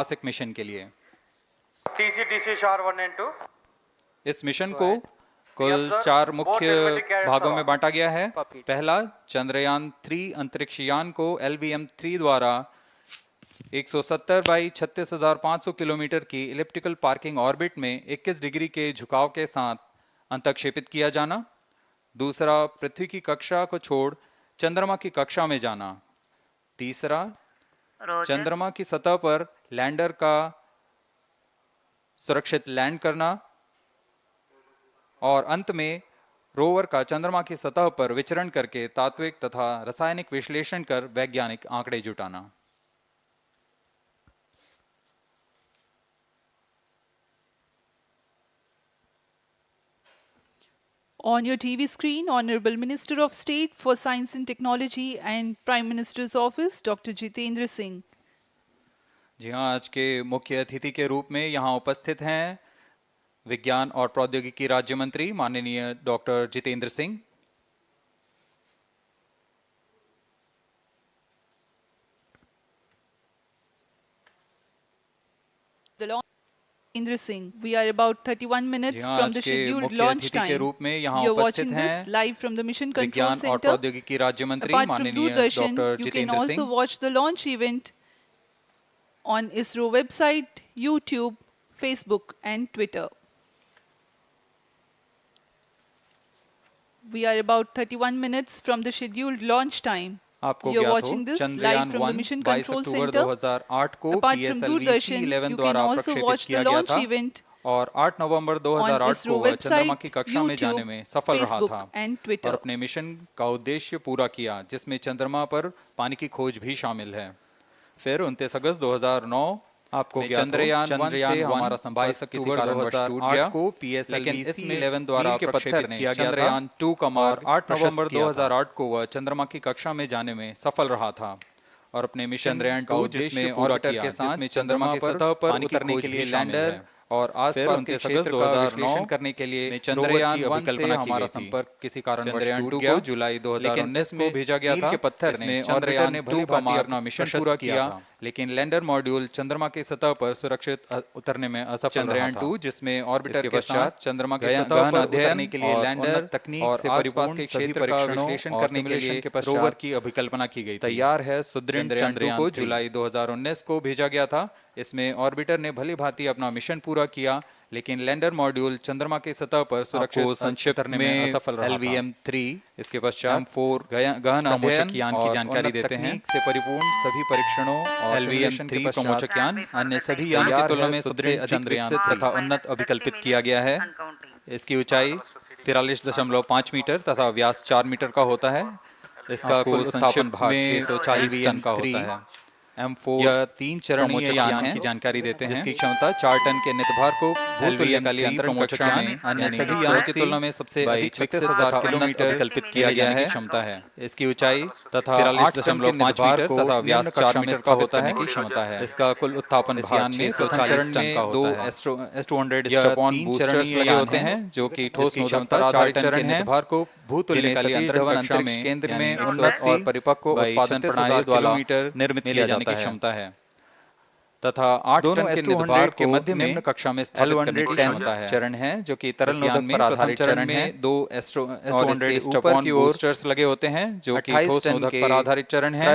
Classic mission के लिए। TC शार 1 and 2। इस मिशन को कुल 4 मुख्य भागों में बांटा गया है। पहला, चंद्रयान 3 अंतरिक्ष यान को LVM-3 द्वारा 170 बाई 36,500 किलोमीटर की इलिप्टिकल पार्किंग ऑर्बिट में 21 डिग्री के झुकाव के साथ अंतक्षेपित किया जाना। दूसरा, पृथ्वी की कक्षा को छोड़ चंद्रमा की कक्षा में जाना। तीसरा, चंद्रमा की सतह पर लैंडर का सुरक्षित लैंड करना। और अंत में रोवर का चंद्रमा की सतह पर विचरण करके तात्विक तथा रासायनिक विश्लेषण कर वैज्ञानिक आंकड़े जुटाना। On your TV screen, Honorable Minister of State for Science and Technology and Prime Minister's Office, Dr. Jitendra Singh. जी हाँ, आज के मुख्य अतिथि के रूप में यहाँ उपस्थित हैं विज्ञान और प्रौद्योगिकी राज्य मंत्री माननीय doctor Jitendra Singh. Jitendra Singh, we are about 31 minutes from the scheduled launch time. के रूप में यहाँ You're उपस्थित watching हैं this live from the Mission Control विज्ञान और Center. प्रौद्योगिकी राज्य मंत्री Apart from माननीय Doordarshan, doctor you can Jitendra also Singh. watch the launch event on ISRO website, YouTube, Facebook and Twitter. We are about 31 minutes from the scheduled launch time. आपको You're ज्ञात watching हो, this Chandrayaan live from the 1 Mission 22 Control October Center. 2008 को Apart from GSLV Doordarshan, C11 you can द्वारा also प्रक्षेपित watch किया the गया launch था event और 8 नवंबर 2008 ISRO को वह चंद्रमा website, की कक्षा में जाने YouTube, में सफल रहा Facebook था and और Twitter. अपने मिशन का उद्देश्य पूरा किया, जिसमें चंद्रमा पर पानी की खोज भी शामिल है। फिर 29 अगस्त 2009 आपको चंद्रयान से हमारा संपर्क 22 अक्टूबर 2008 को PSLV C11 द्वारा प्रक्षेपित किया गया। चंद्रयान 2 का मार्ग 8 नवंबर 2008 को वह चंद्रमा की कक्षा में जाने में सफल रहा था और अपने मिशन चंद्रयान 2 जिसमें ऑर्बिटर के साथ चंद्रमा की सतह पर उतरने के लिए लैंडर और आसपास के क्षेत्र का विश्लेषण करने के लिए चंद्रयान 1 से हमारा संपर्क किसी कारणवश टूट गया। जुलाई 2019 को भेजा गया था। के पत्थर ने चंद्रयान 2 का मार्ग अपना मिशन पूरा किया, लेकिन लैंडर मॉड्यूल चंद्रमा की सतह पर सुरक्षित उतरने में असफल रहा था। चंद्रयान 2 जिसमें ऑर्बिटर के पश्चात चंद्रमा की सतह पर उतरने के लिए लैंडर तकनीक से आसपास के क्षेत्र का विश्लेषण करने के लिए रोवर की अभिकल्पना की गई। तैयार है सुदृढ़ चंद्रयान को जुलाई 2019 को भेजा गया था। इसमें ऑर्बिटर ने भली भांति अपना मिशन पूरा किया, लेकिन लैंडर मॉड्यूल चंद्रमा की सतह पर सुरक्षित संक्षिप्त में असफल रहा था। LVM-3 इसके पश्चात M4 गहन प्रमोचक यान की जानकारी देते हैं। से परिपूर्ण सभी परीक्षणों और LVM-3 प्रमोचक यान अन्य सभी यान की तुलना में सबसे अधिक विकसित तथा उन्नत अभिकल्पित किया गया है। इसकी ऊंचाई 43.5 मीटर तथा व्यास 4 मीटर का होता है। इसका कुल उत्थापन भार 640 टन का होता है। M4 यह 3 चरणीय यान की जानकारी देते हैं, जिसकी क्षमता 4 टन के नितभार को भूतलीय अंतरण कक्षा में अन्य सभी यानों की तुलना में सबसे अधिक 36,000 किलोमीटर कल्पित किया गया है क्षमता है। इसकी ऊंचाई तथा 43.5 मीटर तथा व्यास 4 मीटर का होता है की क्षमता है। इसका कुल उत्थापन भार 640 टन का होता है। S200 स्ट्रैप-ऑन बूस्टर्स लगे होते हैं, जो कि ठोस क्षमता 4 टन के नितभार को भूतलीय अंतरण कक्षा में केंद्र में उन्नत और परिपक्व उत्पादन प्रणाली द्वारा निर्मित किया जाने की क्षमता है तथा 8 टन के नितभार के मध्य में निम्न कक्षा में स्थापित करने की क्षमता है। चरण है जो कि तरल नोदक पर आधारित चरण है। 2 S200 स्ट्रैप-ऑन बूस्टर्स लगे होते हैं, जो कि ठोस नोदक पर आधारित चरण है,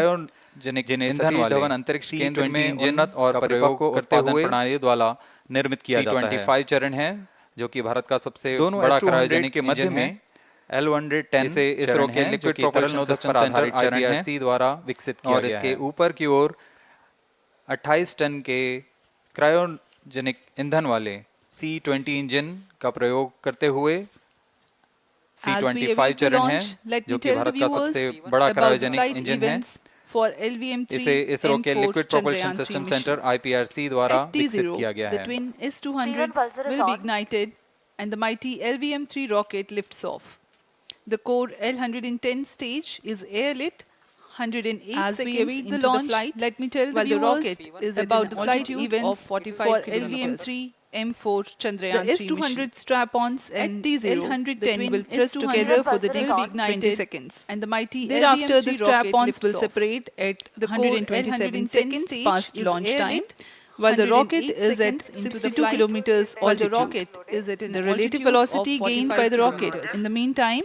जिन्हें सतीश धवन अंतरिक्ष केंद्र में उन्नत और परिपक्व उत्पादन प्रणाली द्वारा निर्मित किया जाता है। C25 चरण है, जो कि भारत का सबसे बड़ा क्रायोजेनिक के मध्य में L110 इसे इसरो के liquid propulsion system centre IPRC द्वारा विकसित किया गया है। और इसके ऊपर की ओर 28 टन के क्रायोजेनिक ईंधन वाले C20 इंजन का प्रयोग करते हुए C25 चरण है, जो कि भारत का सबसे बड़ा क्रायोजेनिक इंजन है। For LVM-3 इसे इसरो के liquid propulsion system centre IPRC द्वारा विकसित किया गया है। The twin S200s will be ignited and the mighty LVM-3 rocket lifts off. The core L110 stage is airlit 108 As we seconds await into the launch, flight, let me tell while the the rocket rocket is about the flight altitude events of 45 for kilometers. LVM-3 M4 Chandrayaan The 3 S200 mission. strap-ons At and T0, L110 the twin will thrust S200 together for the will next be ignited 20 seconds. And the mighty Thereafter, the LVM-3 strap-ons rocket will lifts off. separate at The core 127 L110 seconds stage past is launch time. airlit while the rocket is at 62 kilometers altitude. The relative velocity gained by the rocket in the meantime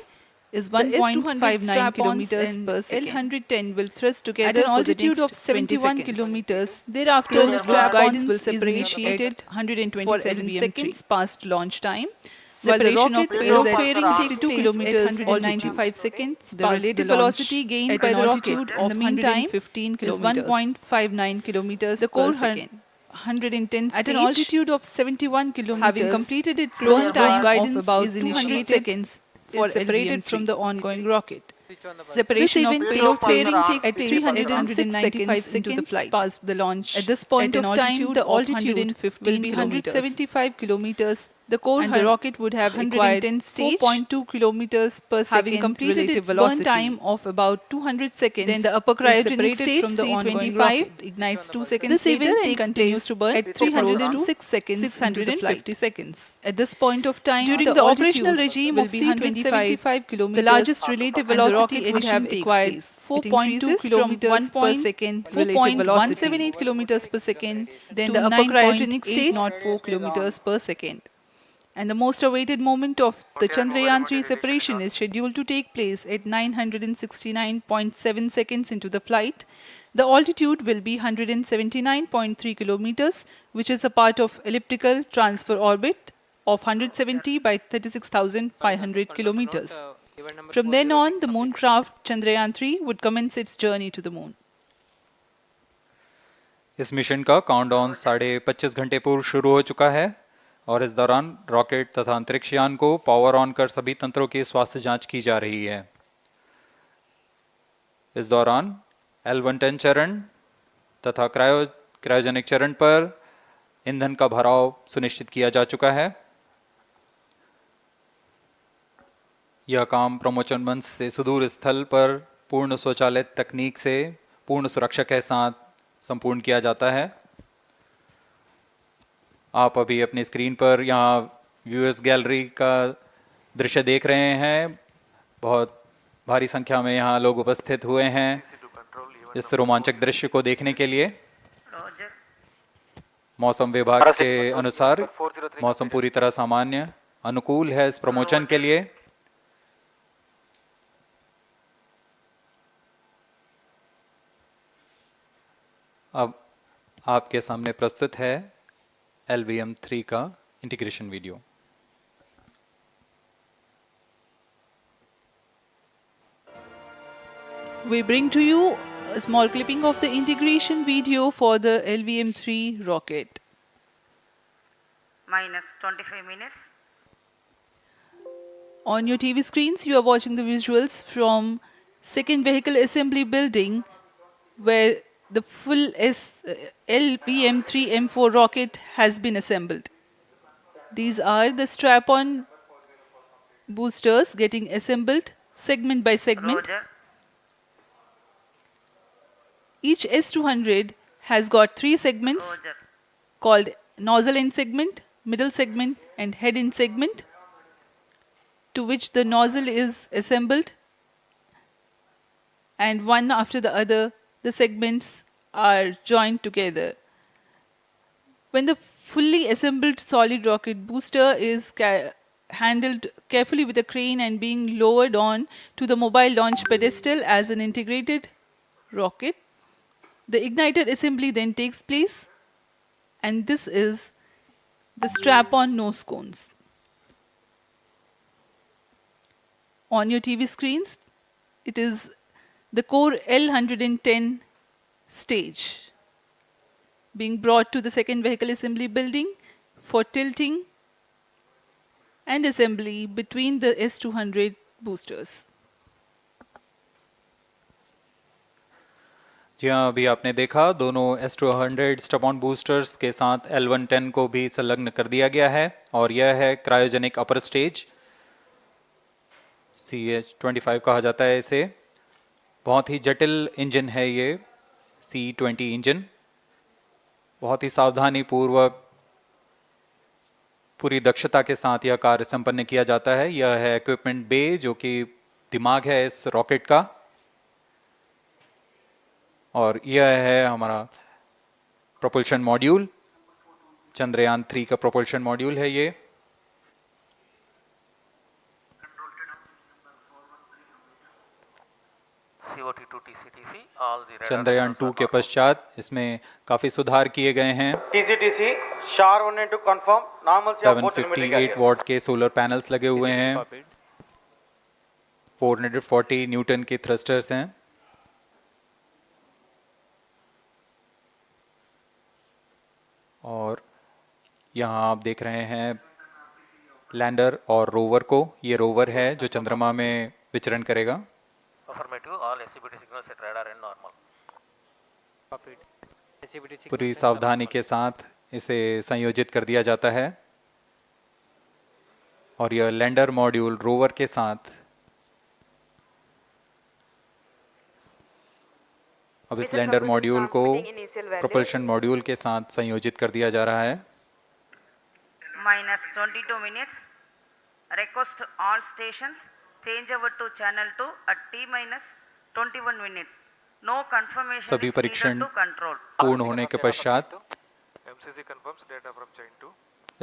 is 1.59 kilometers per second. L110 will thrust together at an altitude of 71 kilometers. Thereafter, the strap guidance will separate at 127 seconds past launch time. While the rocket is at 62 kilometers or 95 seconds, the relative velocity gained by the rocket in the meantime is 1.59 kilometers per second. 110 stage, at an altitude of 71 kilometers, having completed its launch time guidance of about 200 seconds, is separated from the ongoing rocket. Separation of payload fairing takes place at 395 seconds into the flight past the launch. At this point of time, the altitude will be 175 kilometers. The core and the rocket would have acquired 4.2 kilometers per second, having completed its burn time of about 200 seconds. Then the upper cryogenic stage from the C-25 ignites 2 seconds later and continues to burn at 306 seconds, 650 seconds. At this point of time, during the operational regime of C-25 kilometers, the largest relative velocity would have acquired 4.2 kilometers per second, 4.178 kilometers per second, then the upper cryogenic stage 4 kilometers per second. And the most awaited moment of the Chandrayaan-3 separation is scheduled to take place at 969.7 seconds into the flight. The altitude will be 179.3 kilometers, which is a part of elliptical transfer orbit of 170 by 36,500 kilometers. From then on, the mooncraft Chandrayaan-3 would commence its journey to the moon. इस mission का countdown 25.5 घंटे पूर्व शुरू हो चुका है और इस दौरान रॉकेट तथा अंतरिक्ष यान को पावर ऑन कर सभी तंत्रों की स्वास्थ्य जांच की जा रही है। इस दौरान L110 चरण तथा क्रायोजेनिक चरण पर ईंधन का भराव सुनिश्चित किया जा चुका है। यह काम प्रमोचन मंच से सुदूर स्थल पर पूर्ण स्वचालित तकनीक से पूर्ण सुरक्षा के साथ संपूर्ण किया जाता है। आप अभी अपनी स्क्रीन पर यहाँ व्यूअर्स गैलरी का दृश्य देख रहे हैं। बहुत भारी संख्या में यहाँ लोग उपस्थित हुए हैं इस रोमांचक दृश्य को देखने के लिए। मौसम विभाग के अनुसार मौसम पूरी तरह सामान्य अनुकूल है इस प्रमोशन के लिए। अब आपके सामने प्रस्तुत है LVM-3 का integration video. We bring to you a small clipping of the integration video for the LVM-3 rocket. Minus 25 minutes. On your TV screens, you are watching the visuals from second vehicle assembly building where the full LVM-3 M4 rocket has been assembled. These are the strap-on boosters getting assembled segment by segment. Roger. Each S200 has got 3 segments Roger. called nozzle end segment, middle segment and head end segment, to which the nozzle is assembled, and one after the other the segments are joined together. When the fully assembled solid rocket booster is handled carefully with a crane and being lowered on to the mobile launch pedestal as an integrated rocket, the igniter assembly then takes place, and this is the strap-on nose cones. On your TV screens, it is the core L110 stage being brought to the second vehicle assembly building for tilting and assembly between the S200 boosters. जी हाँ, अभी आपने देखा दोनों S200 strap-on boosters के साथ L110 को भी संलग्न कर दिया गया है और यह है क्रायोजेनिक अपर स्टेज, CH-25 कहा जाता है इसे। बहुत ही जटिल इंजन है ये C-20 इंजन। बहुत ही सावधानी पूर्वक पूरी दक्षता के साथ यह कार्य संपन्न किया जाता है। यह है इक्विपमेंट बे जो कि दिमाग है इस रॉकेट का, और यह है हमारा प्रोपल्शन मॉड्यूल चंद्रयान 3 का प्रोपल्शन मॉड्यूल है ये। चंद्रयान 2 के पश्चात इसमें काफी सुधार किए गए हैं। TCTC SHAR 1 and 2 confirm normalcy of both telemetry 758 carriers. What के सोलर पैनल्स लगे हुए हैं। 440 न्यूटन के थ्रस्टर्स हैं। और यहाँ आप देख रहे हैं लैंडर और रोवर को। ये रोवर है जो चंद्रमा में विचरण करेगा। पूरी सावधानी के साथ इसे संयोजित कर दिया जाता है और यह लैंडर मॉड्यूल रोवर के साथ अब इस लैंडर मॉड्यूल को प्रोपल्शन मॉड्यूल के साथ संयोजित कर दिया जा रहा है। -22 minutes. Request all stations change over to channel 2 at T-21 minutes. No confirmation सभी is परीक्षण needed to control. पूर्ण होने के पश्चात MCC confirms data from chain 2.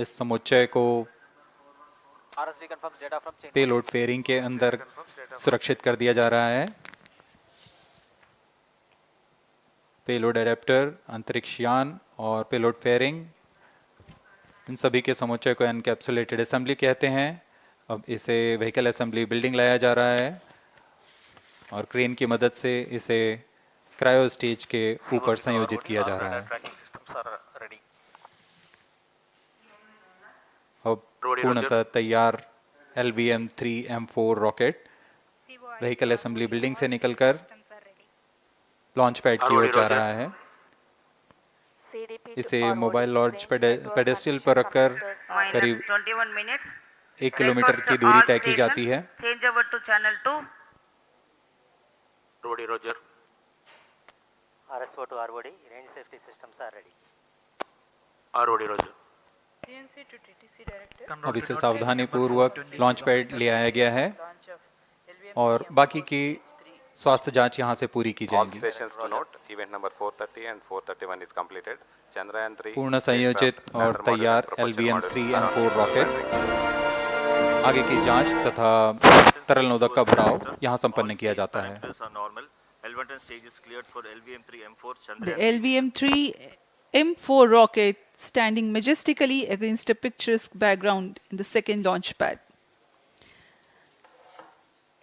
इस समुच्चय को RSD confirms data from chain. Payload fairing के अंदर सुरक्षित कर दिया जा रहा है। पेलोड एडेप्टर, अंतरिक्ष यान और पेलोड फेयरिंग, इन सभी के समुच्चय को एनकैप्सुलेटेड असेंबली कहते हैं। अब इसे व्हीकल असेंबली बिल्डिंग लाया जा रहा है और क्रेन की मदद से इसे क्रायो स्टेज के ऊपर संयोजित किया जा रहा है। अब पूर्णतः तैयार LVM-3M4 rocket vehicle assembly building से निकलकर लॉन्च पैड की ओर जा रहा है। इसे मोबाइल लॉन्च पेडेस्टल पर रखकर करीब -21 minutes. 1 किलोमीटर Request की दूरी all तय की जाती है। stations change over to channel 2. Roger. RSO to ROD, range safety systems are ready. ROD Roger. अब इसे सावधानी पूर्वक लॉन्च पैड ले आया गया है और बाकी की स्वास्थ्य जांच यहां से पूरी की All जाएंगी। stations to note, event number 430 and 431 is completed. Chandrayaan-3 पूर्ण संयोजित और तैयार LVM-3M4 रॉकेट आगे की जांच तथा तरल नोदक का भराव यहां संपन्न किया जाता है। The LVM-3M4 rocket standing majestically against a picturesque background in the second launch pad.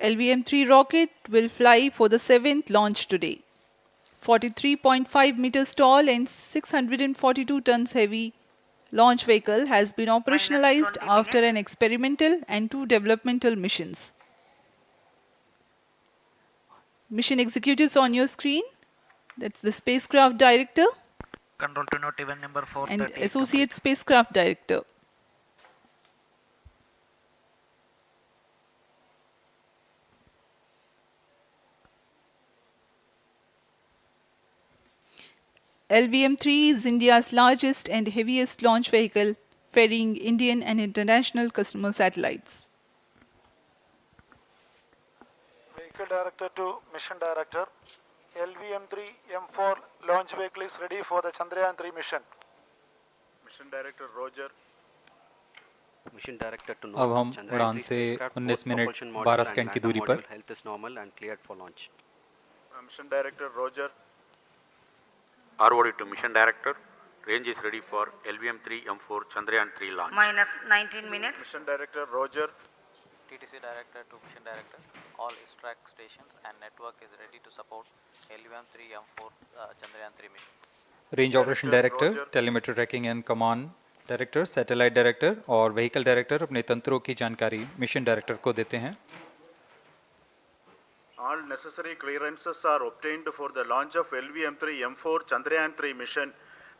LVM-3 rocket will fly for the 7th launch today. 43.5 meters tall and 642 tons heavy launch vehicle has been operationalized after an experimental and 2 developmental missions. Mission executives on your screen. That's the spacecraft director Control to note event number 430. and associate spacecraft director. LVM-3 is India's largest and heaviest launch vehicle, ferrying Indian and international customer satellites. Vehicle Director to Mission Director. LVM-3M4 launch vehicle is ready for the Chandrayaan-3 mission. Mission Director Roger. Mission Director to अब हम उड़ान से 19 minute 12 second की दूरी पर health is normal and cleared for launch. Mission Director Roger. ROD to Mission Director. Range is ready for LVM-3M4 Chandrayaan-3 launch. -19 minutes. Mission Director Roger. TTC Director to Mission Director. All track stations and network is ready to support LVM-3M4 Chandrayaan-3 mission. Range operation director, telemetry tracking and command director, satellite director और vehicle director अपने तंत्रों की जानकारी mission director को देते हैं। All necessary clearances are obtained for the launch of LVM-3M4 Chandrayaan-3 mission.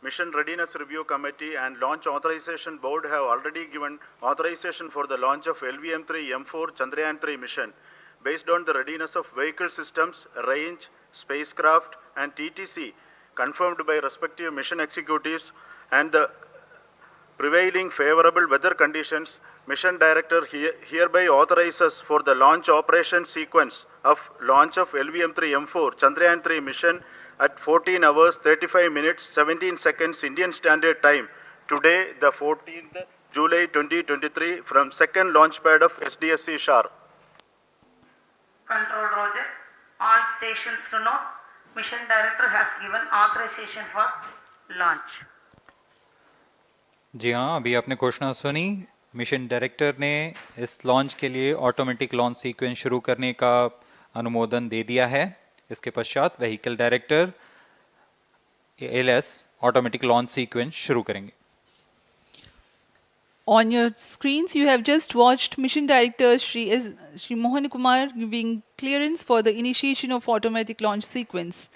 Mission Readiness Review Committee and Launch Authorization Board have already given authorization for the launch of LVM-3M4 Chandrayaan-3 mission. Based on the readiness of vehicle systems, range, spacecraft and TTC confirmed by respective mission executives and the prevailing favorable weather conditions, Mission Director hereby authorizes for the launch operation sequence of launch of LVM-3M4 Chandrayaan-3 mission at 14 hours 35 minutes 17 seconds Indian Standard Time today, the 14th July 2023, from second launch pad of SDSC Shar. Control Roger. All stations to know. Mission Director has given authorization for launch. जी हाँ, अभी आपने घोषणा सुनी। Mission director ने इस launch के लिए automatic launch sequence शुरू करने का अनुमोदन दे दिया है। इसके पश्चात vehicle director ALS automatic launch sequence शुरू करेंगे। On your screens, you have just watched Mission Director Shri Mohan Kumar giving clearance for the initiation of automatic launch sequence.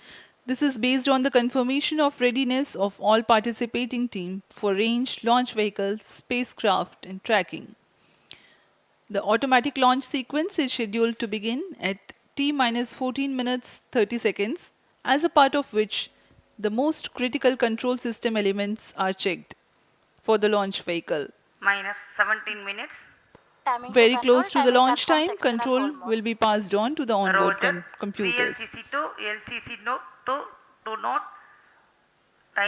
This is based on the confirmation of readiness of all participating team for range, launch vehicles, spacecraft and tracking. The automatic launch sequence is scheduled to begin at T-14 minutes 30 seconds, as a part of which the most critical control system elements are checked for the launch vehicle. Minus 17 minutes. Very close to the launch time, control will be passed on to the onboard computers. VLCC to LCC to note.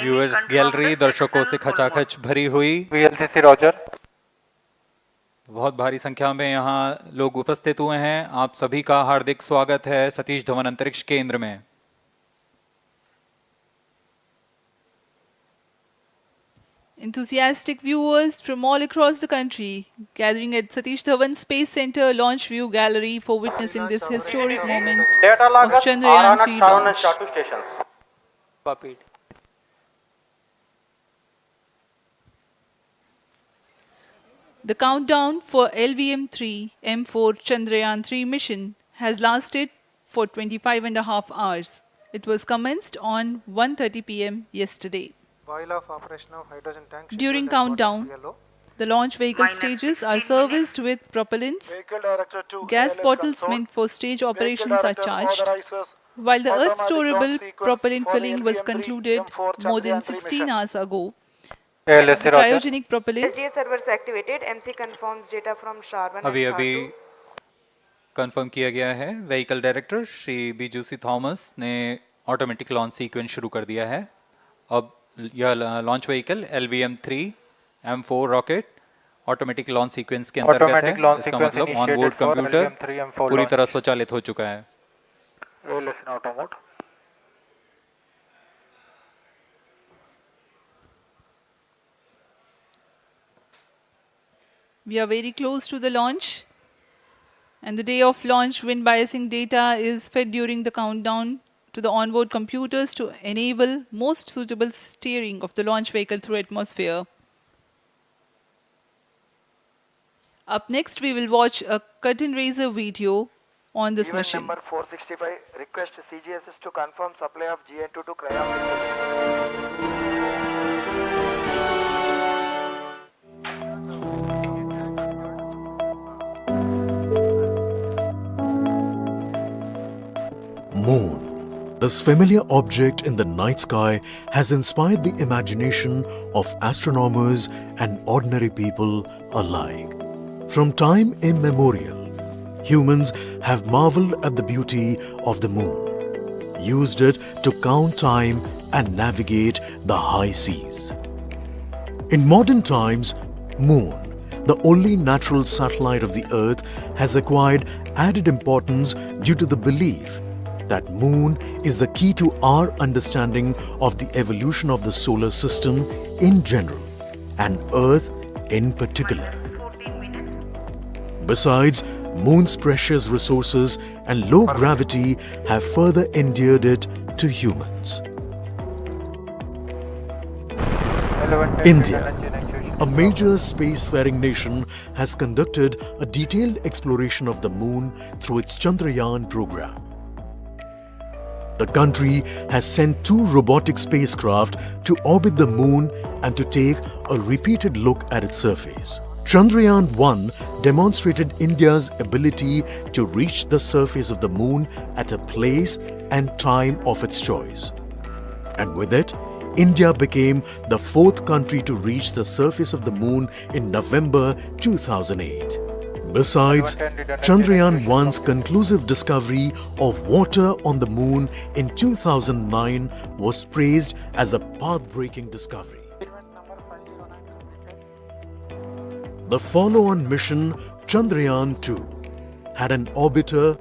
Viewers gallery दर्शकों से खचाखच भरी हुई। VLCC Roger. बहुत भारी संख्या में यहाँ लोग उपस्थित हुए हैं। आप सभी का हार्दिक स्वागत है सतीश धवन अंतरिक्ष केंद्र में। Enthusiastic viewers from all across the country gathering at Satish Dhawan Space Center Launch View Gallery for witnessing this historic moment of Chandrayaan-3 launch. Stations. Copied. The countdown for LVM-3 M4 Chandrayaan-3 mission has lasted for 25.5 hours. It was commenced on 1:30 p.m. yesterday. While of operation of hydrogen tank. During countdown, the launch vehicle stages are serviced with propellants. Vehicle Director to Gas ALS bottles control. meant for stage Vehicle operations are Director charged, authorizes while the Earth automatic storable launch sequence propellant for filling was LVM-3 concluded M4 more than Chandrayaan-3 16 mission. hours ago. ALS The Roger. cryogenic propellants SDA servers activated. MC confirms data from SHAR-1 अभी and अभी SHAR-2. Confirm किया गया है। Vehicle director Shri बीजूसी Thomas ने automatic launch sequence शुरू कर दिया है। अब यह launch vehicle LVM-3 M4 rocket automatic launch sequence के अंतर्गत है। इसका मतलब ऑनबोर्ड कंप्यूटर पूरी तरह स्वचालित हो चुका है। ALS in auto mode. We are very close to the launch, and the day of launch wind biasing data is fed during the countdown to the onboard computers to enable most suitable steering of the launch vehicle through atmosphere. Up next, we will watch a curtain raiser video on this Event mission. number 465. Request CGSS to confirm supply of GN2 to cryo. Moon. This familiar object in the night sky has inspired the imagination of astronomers and ordinary people alike. From time immemorial, humans have marveled at the beauty of the moon, used it to count time and navigate the high seas. In modern times, Moon, the only natural satellite of the Earth, has acquired added importance due to the belief that Moon is the key to our understanding of the evolution of the solar system in general and Earth in particular. 14 minutes. Besides, Moon's precious resources and low gravity have further endeared it to humans. India, a major spacefaring nation, has conducted a detailed exploration of the Moon through its Chandrayaan program. The country has sent 2 robotic spacecraft to orbit the Moon and to take a repeated look at its surface. Chandrayaan-1 demonstrated India's ability to reach the surface of the Moon at a place and time of its choice. And with it, India became the 4th country to reach the surface of the Moon in November 2008. Besides, Chandrayaan-1's conclusive discovery of water on the Moon in 2009 was praised as a path-breaking discovery. Event number 509. The follow-on mission Chandrayaan-2 had an orbiter,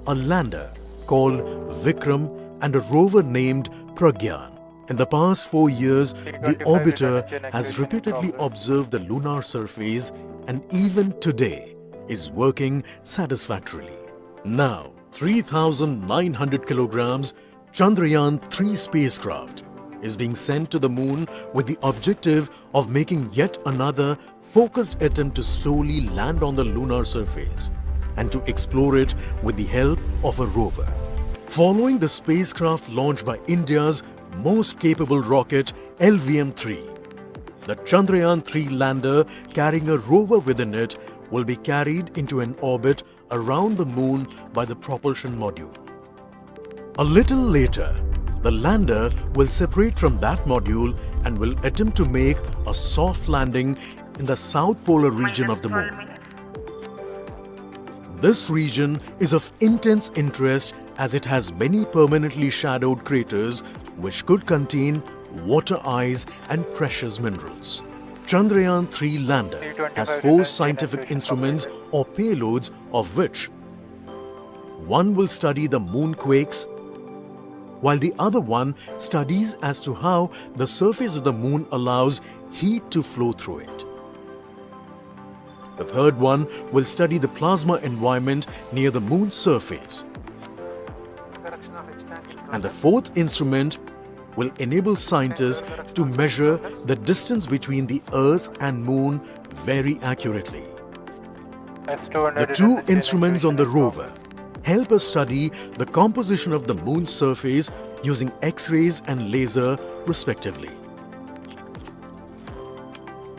a lander called Vikram and a rover named Pragyan. In the past 4 years, the orbiter has repeatedly observed the lunar surface and even today is working satisfactorily. Now, 3,900 kilograms Chandrayaan-3 spacecraft is being sent to the moon with the objective of making yet another focused attempt to slowly land on the lunar surface and to explore it with the help of a rover. Following the spacecraft launched by India's most capable rocket LVM-3, the Chandrayaan-3 lander carrying a rover within it will be carried into an orbit around the moon by the propulsion module. A little later, the lander will separate from that module and will attempt to make a soft landing in the south polar region of the moon. This region is of intense interest as it has many permanently shadowed craters which could contain water ice and precious minerals. Chandrayaan-3 lander has 4 scientific instruments or payloads, of which one will study the moonquakes, while the other one studies as to how the surface of the moon allows heat to flow through it. The third one will study the plasma environment near the moon's surface. And the fourth instrument will enable scientists to measure the distance between the Earth and Moon very accurately. The 2 instruments on the rover help us study the composition of the Moon's surface using X-rays and laser respectively.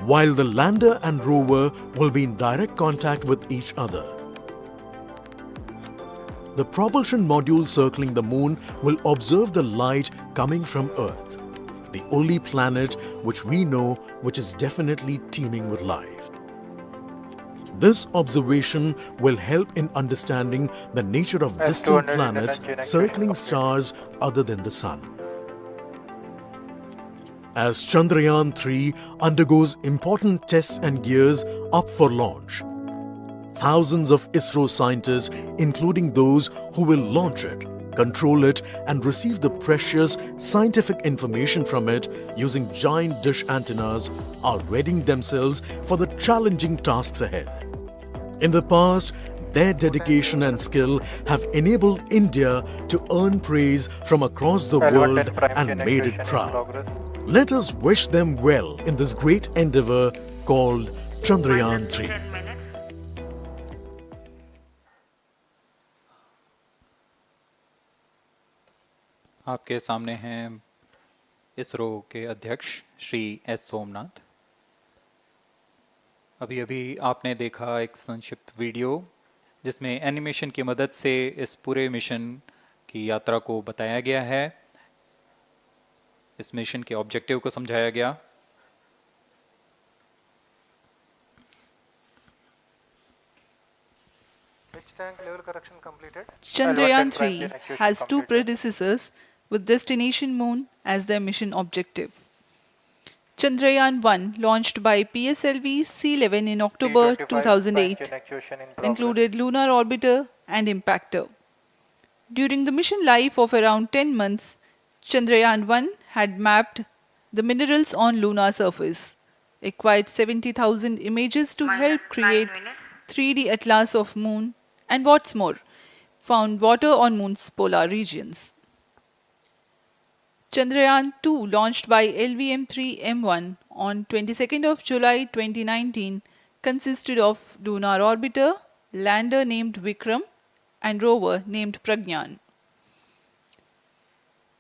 While the lander and rover will be in direct contact with each other. The propulsion module circling the moon will observe the light coming from Earth, the only planet which we know which is definitely teeming with life. This observation will help in understanding the nature of distant planets circling stars other than the Sun. As Chandrayaan-3 undergoes important tests and gears up for launch, thousands of ISRO scientists, including those who will launch it, control it and receive the precious scientific information from it using giant dish antennas, are readying themselves for the challenging tasks ahead. In the past, their dedication and skill have enabled India to earn praise from across the world and made it proud. Let us wish them well in this great endeavor called Chandrayaan-3. आपके सामने हैं इसरो के अध्यक्ष Shri S Somnath. अभी अभी आपने देखा एक संक्षिप्त वीडियो जिसमें एनिमेशन की मदद से इस पूरे मिशन की यात्रा को बताया गया है, इस मिशन के ऑब्जेक्टिव को समझाया गया। Chandrayaan-3 has 2 predecessors with destination moon as their mission objective. Chandrayaan-1, launched by PSLV C-11 in October 2008, included lunar orbiter and impactor. During the mission life of around 10 months, Chandrayaan-1 had mapped the minerals on lunar surface, acquired 70,000 images to help create 3D atlas of moon, and what's more, found water on moon's polar regions. Chandrayaan-2, launched by LVM-3 M1 on 22nd of July 2019, consisted of lunar orbiter, lander named Vikram, and rover named Pragyan.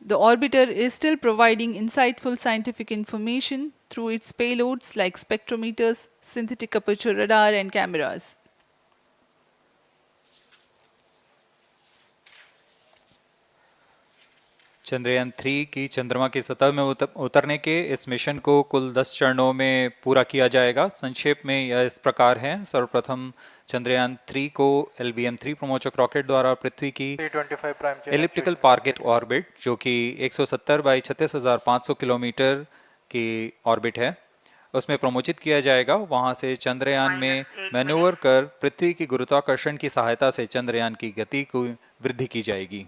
The orbiter is still providing insightful scientific information through its payloads like spectrometers, synthetic aperture radar, and cameras. Chandrayaan 3 की चंद्रमा की सतह में उतरने के इस mission को कुल 10 चरणों में पूरा किया जाएगा। संक्षेप में यह इस प्रकार है। सर्वप्रथम चंद्रयान 3 को LVM-3 प्रमोचक रॉकेट द्वारा पृथ्वी की एलिप्टिकल टारगेट ऑर्बिट, जो कि 170 बाई 36,500 किलोमीटर की ऑर्बिट है, उसमें प्रमोचित किया जाएगा। वहां से चंद्रयान में मैन्यूवर कर पृथ्वी की गुरुत्वाकर्षण की सहायता से चंद्रयान की गति को वृद्धि की जाएगी।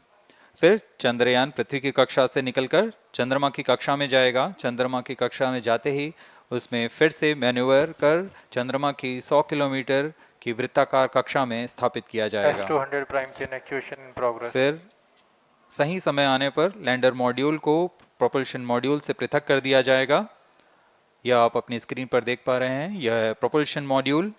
फिर चंद्रयान पृथ्वी की कक्षा से निकलकर चंद्रमा की कक्षा में जाएगा। चंद्रमा की कक्षा में जाते ही उसमें फिर से मैन्यूवर कर चंद्रमा की 100 किलोमीटर की वृत्ताकार कक्षा में स्थापित किया जाएगा। S200 prime chain actuation in progress. फिर सही समय आने पर लैंडर मॉड्यूल को प्रोपल्शन मॉड्यूल से पृथक कर दिया जाएगा। यह आप अपनी स्क्रीन पर देख पा रहे हैं, यह है प्रोपल्शन मॉड्यूल।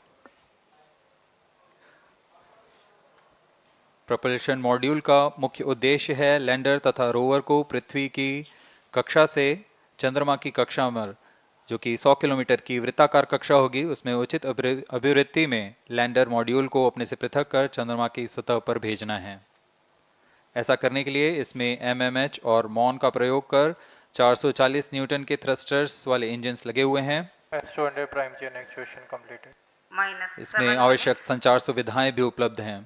प्रोपल्शन मॉड्यूल का मुख्य उद्देश्य है लैंडर तथा रोवर को पृथ्वी की कक्षा से चंद्रमा की कक्षा में, जो कि 100 किलोमीटर की वृत्ताकार कक्षा होगी, उसमें उचित अभिवृत्ति में लैंडर मॉड्यूल को अपने से पृथक कर चंद्रमा की सतह पर भेजना है। ऐसा करने के लिए इसमें MMH और मॉन का प्रयोग कर 440 न्यूटन के थ्रस्टर्स वाले इंजन्स लगे हुए हैं। S200 prime chain actuation completed. इसमें आवश्यक संचार सुविधाएं भी उपलब्ध हैं।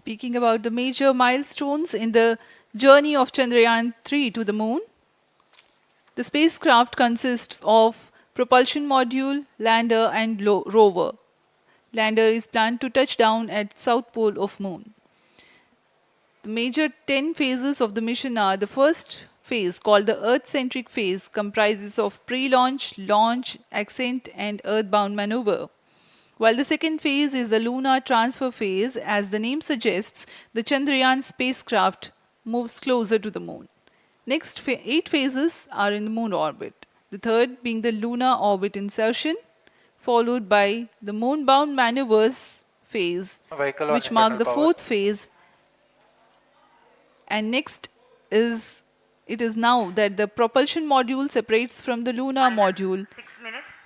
Speaking about the major milestones in the journey of Chandrayaan-3 to the moon, the spacecraft consists of propulsion module, lander and rover. Lander is planned to touch down at south pole of moon. The major 10 phases of the mission are: the first phase, called the Earth-centric phase, comprises of pre-launch, launch, ascent and earthbound maneuver. While the second phase is the lunar transfer phase, as the name suggests, the Chandrayaan spacecraft moves closer to the moon. Next 8 phases are in the moon orbit. The third being the lunar orbit insertion, followed by the moon-bound maneuvers phase, which mark the fourth phase. And next is, it is now that the propulsion module separates from the lunar module 6 minutes.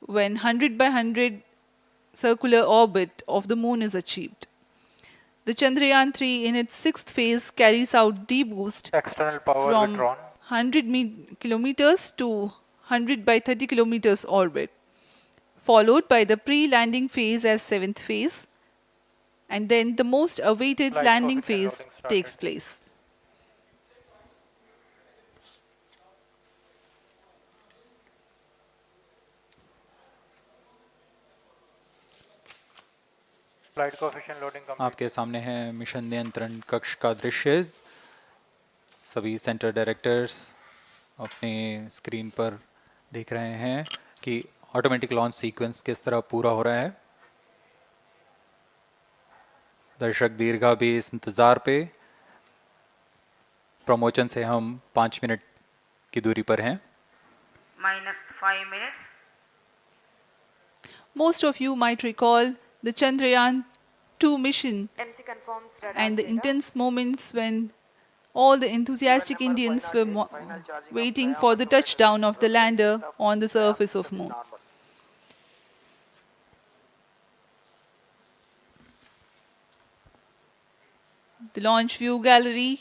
when 100 by 100 circular orbit of the moon is achieved. The Chandrayaan-3 in its 6th phase carries out D-boost External power from withdrawn. 100 kilometers to 100 by 30 kilometers orbit, followed by the pre-landing phase as 7th phase, and then the most awaited Flight landing coefficient phase loading started. takes place. Flight coefficient loading complete. आपके सामने है mission नियंत्रण कक्ष का दृश्य। सभी centre directors अपने screen पर देख रहे हैं कि ऑटोमेटिक लॉन्च सीक्वेंस किस तरह पूरा हो रहा है। दर्शक दीर्घा भी इस इंतजार पे। प्रमोशन से हम 5 मिनट की दूरी पर हैं। -5 minutes. Most of you might recall the Chandrayaan-2 mission MC confirms radar and the data. intense moments when all the enthusiastic Indians were waiting for the touchdown of the lander on the surface of moon. The launch view gallery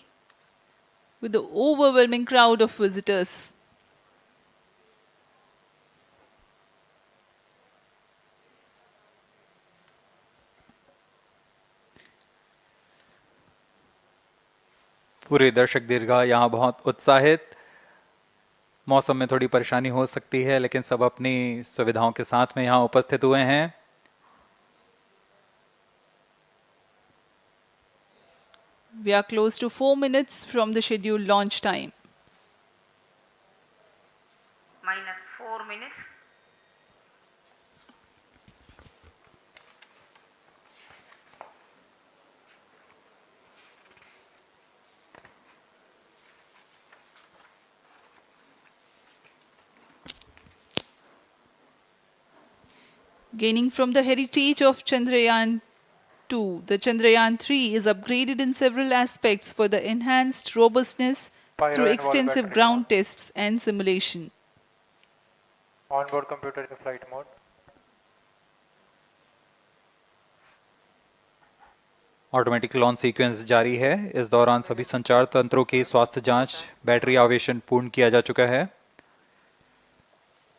with the overwhelming crowd of visitors. पूरे दर्शक दीर्घा यहाँ बहुत उत्साहित। मौसम में थोड़ी परेशानी हो सकती है, लेकिन सब अपनी सुविधाओं के साथ में यहाँ उपस्थित हुए हैं। We are close to 4 minutes from the scheduled launch time. -4 minutes. Gaining from the heritage of Chandrayaan-2, the Chandrayaan-3 is upgraded in several aspects for the enhanced robustness Pyro through and extensive wall ground tests and simulation. Onboard computer in flight mode. Automatic launch sequence जारी है। इस दौरान सभी संचार तंत्रों की स्वास्थ्य जांच, बैटरी आवेशन पूर्ण किया जा चुका है।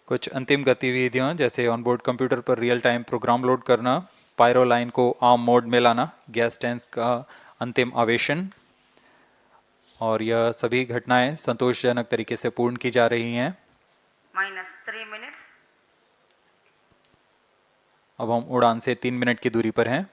कुछ अंतिम गतिविधियां जैसे ऑनबोर्ड कंप्यूटर पर रियल टाइम प्रोग्राम लोड करना, पायरो लाइन को आर्म मोड में लाना, गैस टैंक्स का अंतिम आवेशन, और यह सभी घटनाएं संतोषजनक तरीके से पूर्ण की जा रही हैं। -3 minutes. अब हम उड़ान से 3 मिनट की दूरी पर हैं।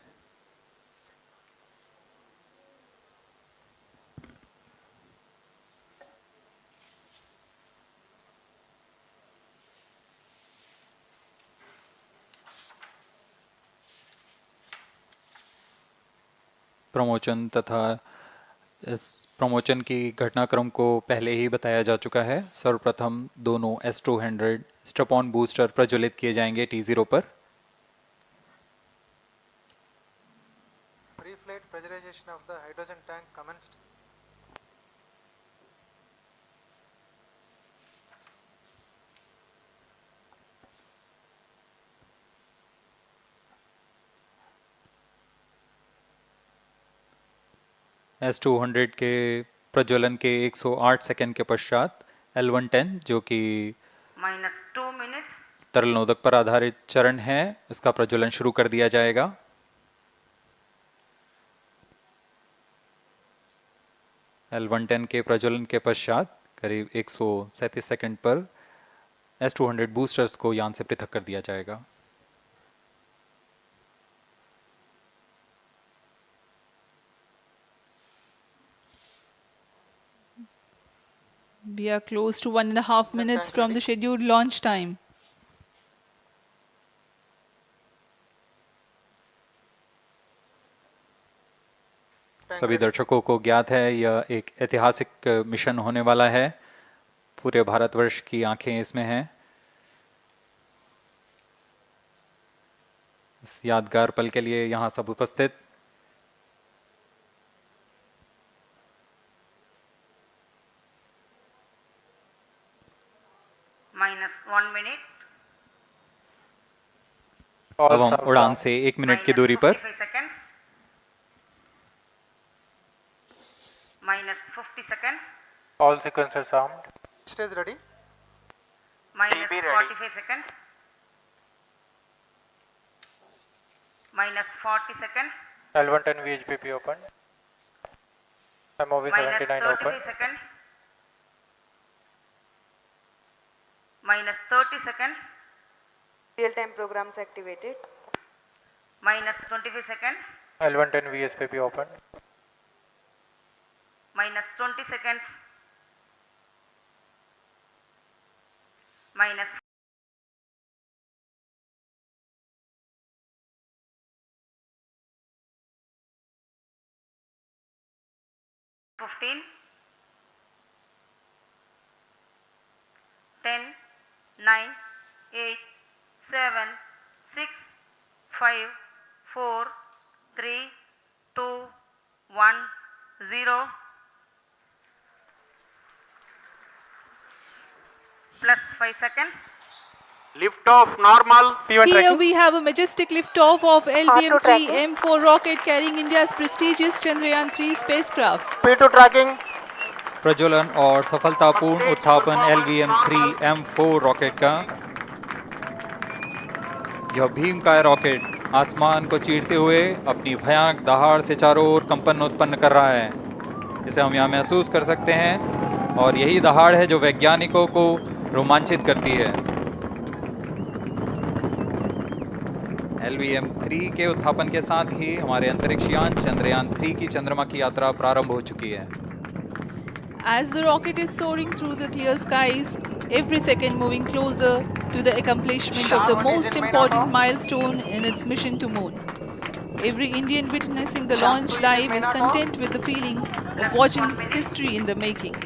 प्रमोशन तथा इस प्रमोशन की घटनाक्रम को पहले ही बताया जा चुका है। सर्वप्रथम दोनों S200 स्ट्रैप ऑन बूस्टर प्रज्वलित किए जाएंगे T0 पर। Pre-flight pressurization of the hydrogen tank commenced. S200 के प्रज्वलन के 108 सेकंड के पश्चात L110 जो कि -2 minutes. तरल नोदक पर आधारित चरण है, इसका प्रज्वलन शुरू कर दिया जाएगा। L110 के प्रज्वलन के पश्चात करीब 137 सेकंड पर S200 बूस्टर्स को यान से पृथक कर दिया जाएगा। We are close to 1.5 minutes from the scheduled launch time. सभी दर्शकों को ज्ञात है यह एक ऐतिहासिक मिशन होने वाला है। पूरे भारतवर्ष की आंखें इसमें हैं। इस यादगार पल के लिए यहाँ सब उपस्थित -1 minute. अब हम उड़ान से 1 मिनट की दूरी पर -55 seconds. -50 seconds. All sequences armed. Stage ready. -45 seconds. -40 seconds. L110 VHPP open. MOV 79 open. -35 seconds. -30 seconds. Real-time programs activated. -25 seconds. L110 VSPP open. -20 seconds. -15 10 9 8 7 6 5 4 3 2 1 0 plus 5 seconds. Lift off normal. Here we have a majestic liftoff of LVM-3 M4 rocket carrying India's prestigious Chandrayaan-3 spacecraft. P2 tracking. प्रज्वलन और सफलतापूर्ण उत्थापन LVM-3 M4 rocket का। यह भीमकाय rocket आसमान को चीरते हुए अपनी भयानक दहाड़ से चारों ओर कंपन उत्पन्न कर रहा है। इसे हम यहाँ महसूस कर सकते हैं और यही दहाड़ है जो वैज्ञानिकों को रोमांचित करती है। LVM-3 के उत्थापन के साथ ही हमारे अंतरिक्ष यान चंद्रयान-3 की चंद्रमा की यात्रा प्रारंभ हो चुकी है। As the rocket is soaring through the clear skies, every second moving closer to the accomplishment of the most important milestone in its mission to moon. Every Indian witnessing the launch live is content with the feeling of watching history in the making.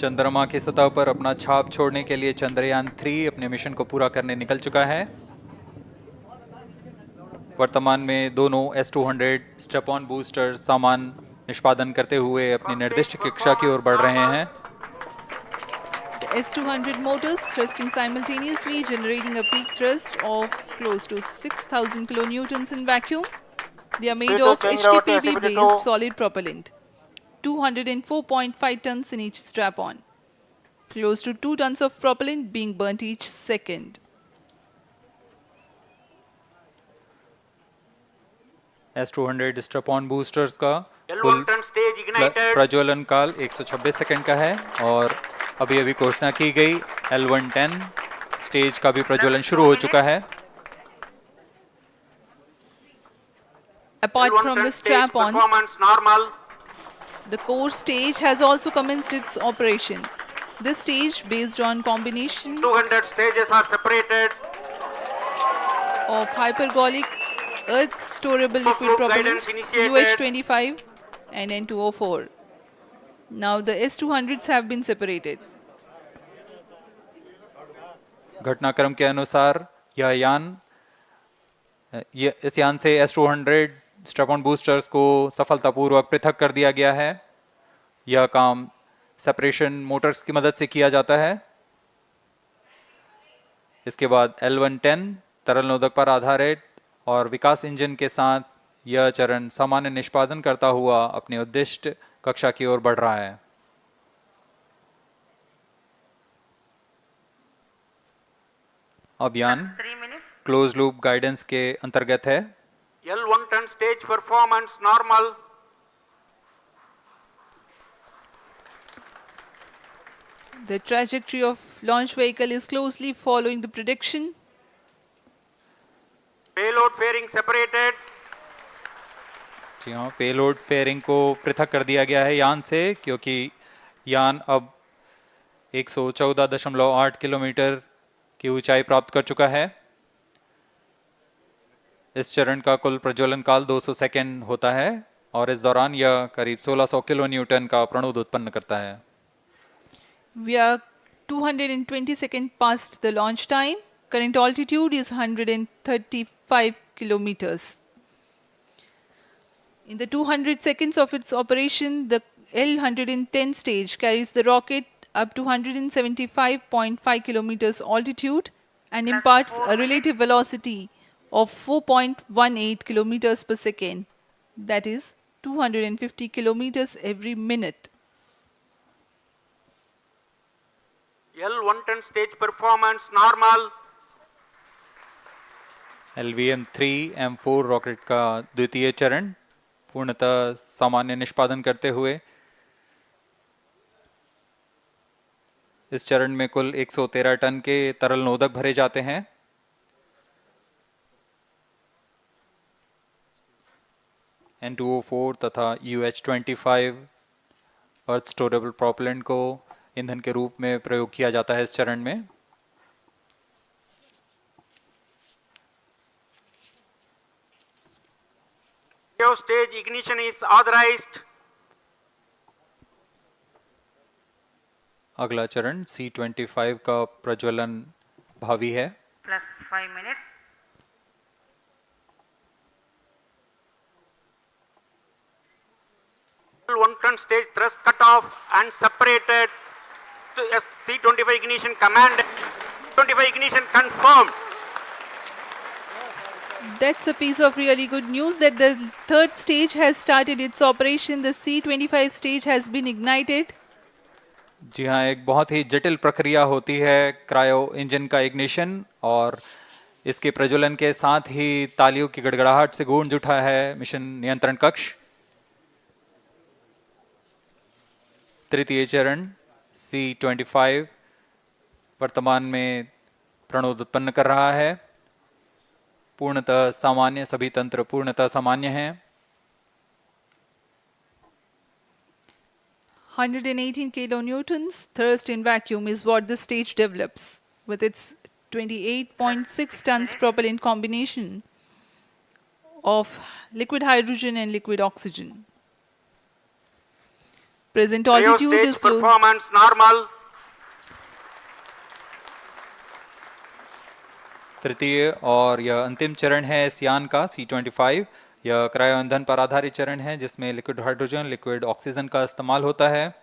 चंद्रमा की सतह पर अपना छाप छोड़ने के लिए चंद्रयान-3 अपने मिशन को पूरा करने निकल चुका है। वर्तमान में दोनों S200 स्ट्रैप ऑन बूस्टर सामान निष्पादन करते हुए अपनी निर्दिष्ट कक्षा की ओर बढ़ रहे हैं। The S200 motors thrusting simultaneously, generating a peak thrust of close to 6,000 kilonewtons in vacuum. They are made of HTPB-based solid propellant. 204.5 tons in each strap-on. Close to 2 tons of propellant being burnt each second. S200 strap-on boosters का L1 कुल turn stage ignited. प्रज्वलन काल 126 second का है और अभी अभी घोषणा की गई L110 स्टेज का भी प्रज्वलन शुरू हो चुका है। Apart from the strap-ons, Performance normal. the core stage has also commenced its operation. This stage, based on combination 200 stages are separated. of hypergolic earth storable liquid Group propellants guidance initiated. UH-25 and N2O4. Now the S200s have been separated. घटनाक्रम के अनुसार इस यान से S200 strap-on boosters को सफलतापूर्वक पृथक कर दिया गया है। यह काम सेपरेशन मोटर्स की मदद से किया जाता है। इसके बाद L110 तरल नोदक पर आधारित और विकास इंजन के साथ यह चरण सामान्य निष्पादन करता हुआ अपने उद्दिष्ट कक्षा की ओर बढ़ रहा है। अब यान क्लोज लूप गाइडेंस के अंतर्गत है। L1 turn stage performance normal. The trajectory of launch vehicle is closely following the prediction. Payload fairing separated. जी हाँ, पेलोड फेयरिंग को पृथक कर दिया गया है यान से, क्योंकि यान अब 114.8 किलोमीटर की ऊंचाई प्राप्त कर चुका है। इस चरण का कुल प्रज्वलन काल 200 सेकेंड होता है और इस दौरान यह करीब 1600 किलो न्यूटन का प्रणोद उत्पन्न करता है। We are 220 seconds past the launch time. Current altitude is 135 kilometers. In the 200 seconds of its operation, the L110 stage carries the rocket up to 175.5 kilometers altitude and imparts a relative velocity of 4.18 kilometers per second. That is 250 kilometers every minute. L1 turn stage performance normal. LVM-3 M4 rocket का द्वितीय चरण पूर्णतः सामान्य निष्पादन करते हुए इस चरण में कुल 113 टन के तरल नोदक भरे जाते हैं। N2O4 तथा UH-25 अर्थ स्टोरेबल प्रोपेलेंट को ईंधन के रूप में प्रयोग किया जाता है इस चरण में। Stage ignition is authorized. अगला चरण C-25 का प्रज्वलन भावी है। Plus 5 minutes. L1 turn stage thrust cut off and separated. To C-25 ignition command. 25 ignition confirmed. That's a piece of really good news that the third stage has started its operation. The C-25 stage has been ignited. जी हाँ, एक बहुत ही जटिल प्रक्रिया होती है cryo engine का ignition और इसके प्रज्वलन के साथ ही तालियों की गड़गड़ाहट से गूंज उठा है मिशन नियंत्रण कक्ष। तृतीय चरण C-25 वर्तमान में प्रणोद उत्पन्न कर रहा है। पूर्णतः सामान्य, सभी तंत्र पूर्णतः सामान्य हैं। 118 kilonewtons thrust in vacuum is what the stage develops with its 28.6 tons propellant combination of liquid hydrogen and liquid oxygen. Present altitude is performance normal. तृतीय और यह अंतिम चरण है इस यान का C-25। यह क्रायो ईंधन पर आधारित चरण है जिसमें लिक्विड हाइड्रोजन, लिक्विड ऑक्सीजन का इस्तेमाल होता है।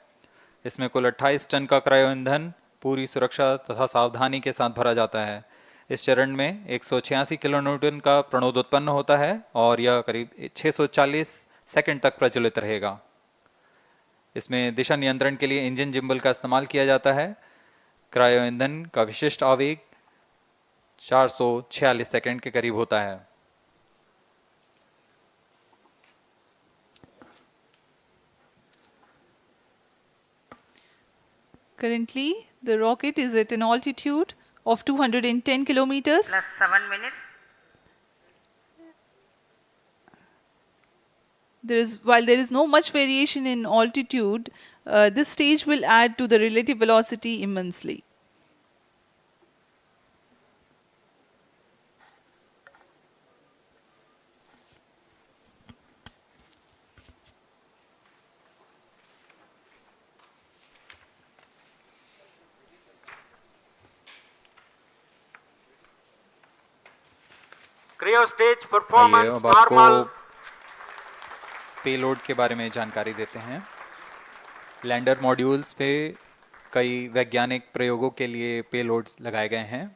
इसमें कुल 28 टन का क्रायो ईंधन पूरी सुरक्षा तथा सावधानी के साथ भरा जाता है। इस चरण में 186 किलो न्यूटन का प्रणोद उत्पन्न होता है और यह करीब 640 सेकंड तक प्रज्वलित रहेगा। इसमें दिशा नियंत्रण के लिए इंजन जिम्बल का इस्तेमाल किया जाता है। क्रायो ईंधन का विशिष्ट आवेग 446 सेकंड के करीब होता है। Currently, the rocket is at an altitude of 210 kilometers. Plus 7 minutes. While there is no much variation in altitude, this stage will add to the relative velocity immensely. Cryo stage आइए performance अब आपको normal. Payload के बारे में जानकारी देते हैं। Lander modules पे कई वैज्ञानिक प्रयोगों के लिए पेलोड्स लगाए गए हैं।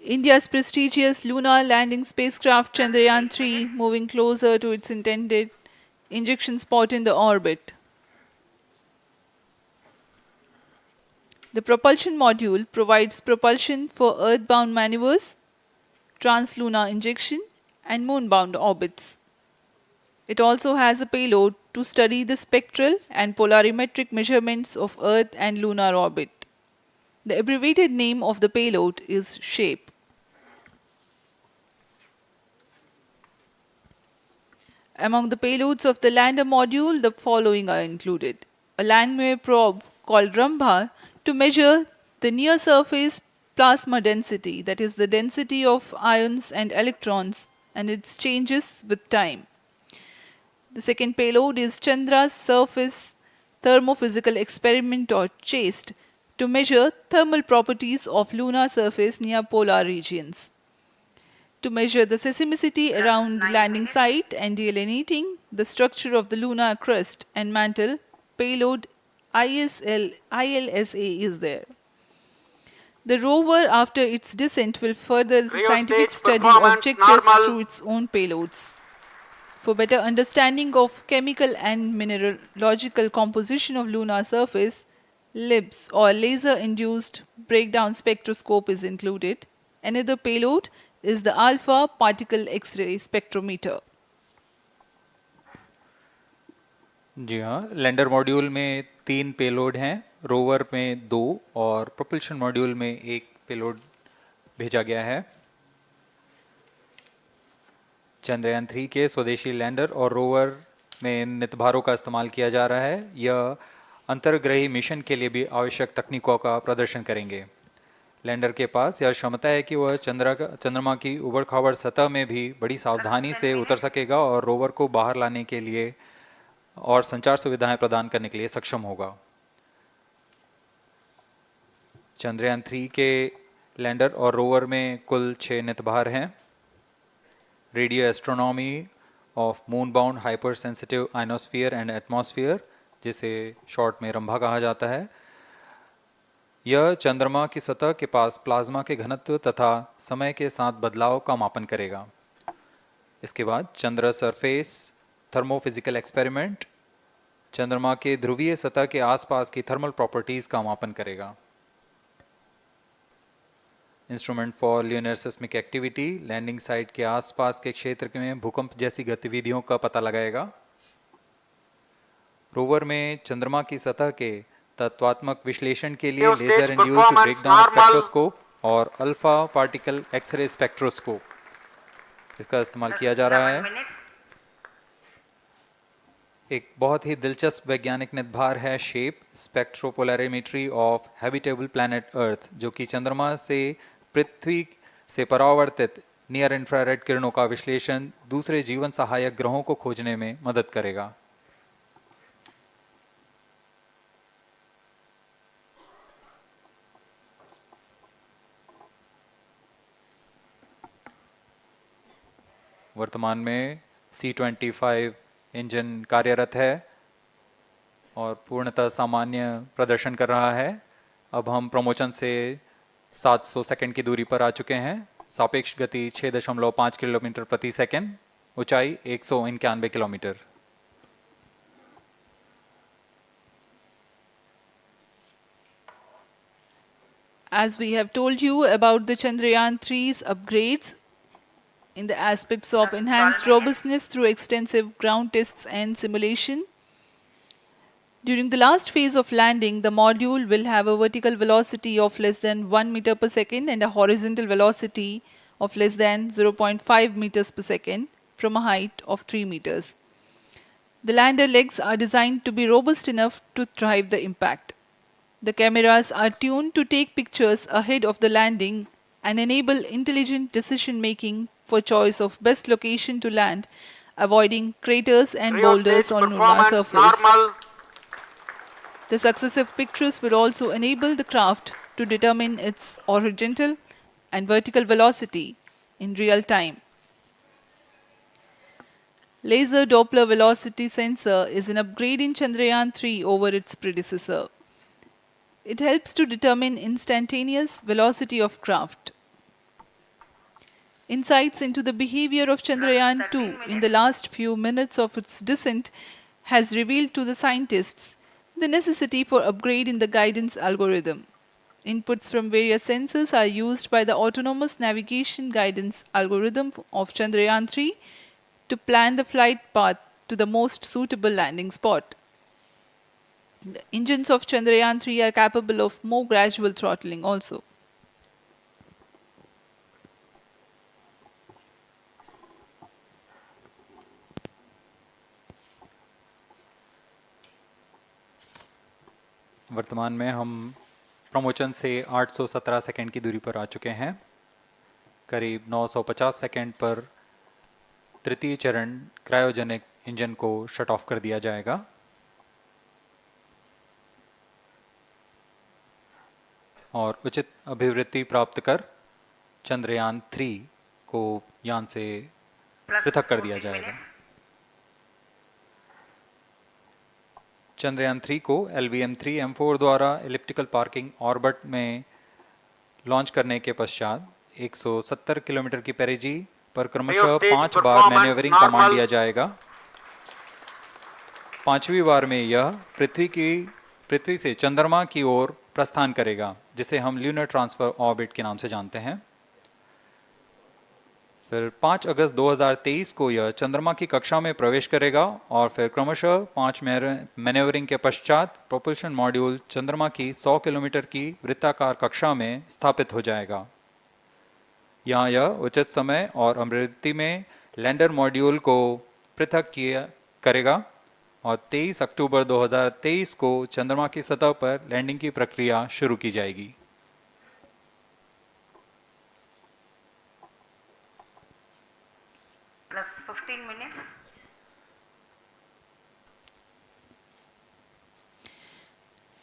India's prestigious lunar landing spacecraft Chandrayaan-3 moving closer to its intended injection spot in the orbit. The propulsion module provides propulsion for earthbound maneuvers, translunar injection, and moonbound orbits. It also has a payload to study the spectral and polarimetric measurements of Earth and lunar orbit. The abbreviated name of the payload is SHAPE. Among the payloads of the lander module, the following are included. A Langmuir probe called Rambha to measure the near-surface plasma density, that is the density of ions and electrons, and its changes with time. The second payload is Chandra's Surface Thermophysical Experiment or CHASTE to measure thermal properties of lunar surface near polar regions. To measure the seismicity around the landing site and delineating the structure of the lunar crust and mantle, payload ILSA is there. The rover, after its descent, will further the scientific study objectives through its own payloads. For better understanding of chemical and mineralogical composition of lunar surface, LIBS or laser-induced breakdown spectroscope is included. Another payload is the alpha particle X-ray spectrometer. जी हाँ, lander module में 3 payload हैं, rover में 2 और propulsion module में 1 payload भेजा गया है। चंद्रयान 3 के स्वदेशी लैंडर और रोवर में नितभारों का इस्तेमाल किया जा रहा है। यह अंतर्ग्रही मिशन के लिए भी आवश्यक तकनीकों का प्रदर्शन करेंगे। लैंडर के पास यह क्षमता है कि वह चंद्रमा की उबड़-खाबड़ सतह में भी बड़ी सावधानी से उतर सकेगा और रोवर को बाहर लाने के लिए और संचार सुविधाएं प्रदान करने के लिए सक्षम होगा। चंद्रयान 3 के लैंडर और रोवर में कुल 6 नितभार हैं। Radio astronomy of moon bound hyper sensitive ionosphere and atmosphere, जिसे शॉर्ट में रंभा कहा जाता है, यह चंद्रमा की सतह के पास प्लाज्मा के घनत्व तथा समय के साथ बदलाव का मापन करेगा। इसके बाद चंद्र सरफेस थर्मोफिजिकल एक्सपेरिमेंट चंद्रमा के ध्रुवीय सतह के आसपास की थर्मल प्रॉपर्टीज का मापन करेगा। Instrument for lunar seismic activity landing site के आसपास के क्षेत्र में भूकंप जैसी गतिविधियों का पता लगाएगा। रोवर में चंद्रमा की सतह के तत्वात्मक विश्लेषण के लिए लेजर इंड्यूस्ड ब्रेकडाउन स्पेक्ट्रोस्कोप और अल्फा पार्टिकल एक्सरे स्पेक्ट्रोस्कोप इसका इस्तेमाल किया जा रहा है। एक बहुत ही दिलचस्प वैज्ञानिक नितभार है shape स्पेक्ट्रोपोलैरिमेट्री of habitable planet earth, जो कि चंद्रमा से पृथ्वी से परावर्तित नियर इंफ्रारेड किरणों का विश्लेषण दूसरे जीवन सहायक ग्रहों को खोजने में मदद करेगा। वर्तमान में C-25 इंजन कार्यरत है और पूर्णतः सामान्य प्रदर्शन कर रहा है। अब हम प्रमोशन से 700 सेकंड की दूरी पर आ चुके हैं। सापेक्ष गति 6.5 किलोमीटर प्रति सेकंड, ऊंचाई 191 kilometre. As we have told you about the Chandrayaan-3's upgrades in the aspects of enhanced robustness through extensive ground tests and simulation, during the last phase of landing, the module will have a vertical velocity of less than 1 meter per second and a horizontal velocity of less than 0.5 meters per second from a height of 3 meters. The lander legs are designed to be robust enough to drive the impact. The cameras are tuned to take pictures ahead of the landing and enable intelligent decision making for choice of best location to land, avoiding craters and boulders on lunar surface. Normal. The successive pictures will also enable the craft to determine its horizontal and vertical velocity in real time. Laser Doppler velocity sensor is an upgrade in Chandrayaan-3 over its predecessor. It helps to determine instantaneous velocity of craft. Insights into the behavior of Chandrayaan-2 in the last few minutes of its descent has revealed to the scientists the necessity for upgrade in the guidance algorithm. Inputs from various sensors are used by the autonomous navigation guidance algorithm of Chandrayaan-3 to plan the flight path to the most suitable landing spot. The engines of Chandrayaan-3 are capable of more gradual throttling also. वर्तमान में हम promotion से 817 second की दूरी पर आ चुके हैं। करीब 950 सेकंड पर तृतीय चरण क्रायोजेनिक इंजन को शट ऑफ कर दिया जाएगा। और उचित अभिवृद्धि प्राप्त कर चंद्रयान 3 को यान से पृथक कर दिया जाएगा। चंद्रयान 3 को LVM-3M4 द्वारा एलिप्टिकल पार्किंग ऑर्बिट में लॉन्च करने के पश्चात 170 किलोमीटर की पेरिजी पर क्रमशः 5 बार मैन्यूवरिंग कमांड दिया जाएगा। 5वीं बार में यह पृथ्वी से चंद्रमा की ओर प्रस्थान करेगा, जिसे हम ल्यूनर ट्रांसफर ऑर्बिट के नाम से जानते हैं। फिर 5 अगस्त 2023 को यह चंद्रमा की कक्षा में प्रवेश करेगा और फिर क्रमशः 5 मैन्यूवरिंग के पश्चात प्रोपल्शन मॉड्यूल चंद्रमा की 100 किलोमीटर की वृत्ताकार कक्षा में स्थापित हो जाएगा। यहाँ यह उचित समय और अभिवृद्धि में लैंडर मॉड्यूल को पृथक करेगा और 23 अक्टूबर 2023 को चंद्रमा की सतह पर लैंडिंग की प्रक्रिया शुरू की जाएगी। Plus 15 minutes.